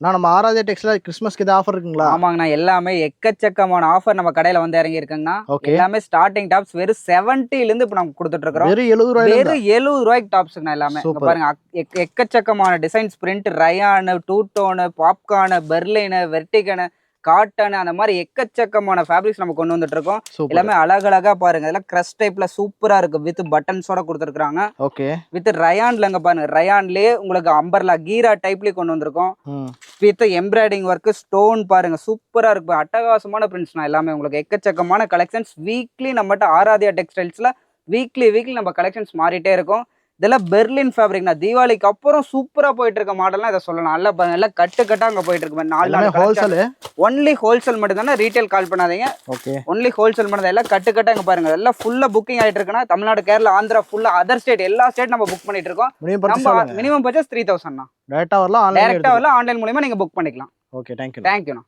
நம்ம ஆராத்யா டெக்ஸ்டைல்ல கிறிஸ்மஸ்க்கு ஏதாவது ஆஃபர் இருக்குங்களா? ஆமாங்கண்ணா, எல்லாமே எக்கச்சக்கமான ஆஃபர் நம்ம கடையில வந்து இறங்கி இருக்குங்கண்ணா. ஓகே. எல்லாமே ஸ்டார்டிங் டாப்ஸ் வெறும் 70 இருந்து இப்ப நம்ம கொடுத்துட்டு இருக்கிறோம். வெறும் 70 ரூபாயில இருந்தா? வெறும் 70 ரூபாய்க்கு டாப்ஸ்ங்கண்ணா எல்லாமே. இங்க சூப்பர். பாருங்க, எக்கச்சக்கமான designs, print, rayon, two tone, popcorn, Berlin, வெர்டிகன், காட்டன், அந்த மாதிரி எக்கச்சக்கமான ஃபேப்ரிக்ஸ் நம்ம கொண்டு வந்துட்டு இருக்கோம். சூப்பர். எல்லாமே அழகழகா பாருங்க, இதெல்லாம் கிரஷ் டைப்ல சூப்பரா இருக்கு. வித் பட்டன்ஸோட கொடுத்துருக்காங்க. ஓகே. வித் ரயான்ல இங்க பாருங்க, ரயான்லயே உங்களுக்கு அம்பர்லா கீரா டைப்லயே கொண்டு வந்திருக்கோம். வித் எம்ப்ராய்டிங் ஒர்க், ஸ்டோன் பாருங்க, சூப்பரா இருக்கு. அட்டகாசமான பிரிண்ட்ஸ்னா எல்லாமே உங்களுக்கு எக்கச்சக்கமான கலெக்ஷன்ஸ். வீக்லி நம்மகிட்ட ஆராத்யா டெக்ஸ்டைல்ஸ்ல வீக்லி நம்ம கலெக்ஷன்ஸ் மாறிட்டே இருக்கும். இதெல்லாம் பெர்லின் ஃபேப்ரிக்னா, தீபாவளிக்கு அப்புறம் சூப்பரா போயிட்டு இருக்க மாடல்லாம் இதை சொல்லலாம். நல்லா பாருங்க, எல்லாம் கட்டு அங்க போயிட்டு இருக்கு. 4 ஹோல்சேல், ஒன்லி ஹோல்சேல் மட்டும் தானே, ரீட்டைல் கால் பண்ணாதீங்க. ஓகே. ஒன்லி ஹோல்சேல் மட்டும் தான். எல்லாம் கட்டு அங்க பாருங்க, எல்லாம் ஃபுல்லா புக்கிங் ஆயிட்டு இருக்குன்னா, தமிழ்நாடு, கேரளா, ஆந்திரா, ஃபுல்லா அதர் ஸ்டேட், எல்லா ஸ்டேட் நம்ம புக் பண்ணிட்டு இருக்கோம். நம்ம மினிமம் பர்ச்சேஸ் 3000 தான். டேரக்டா வரலாம், ஆன்லைன் மூலமா நீங்க புக் பண்ணிக்கலாம். Okay, thank you. தேங்க்யூண்ணா.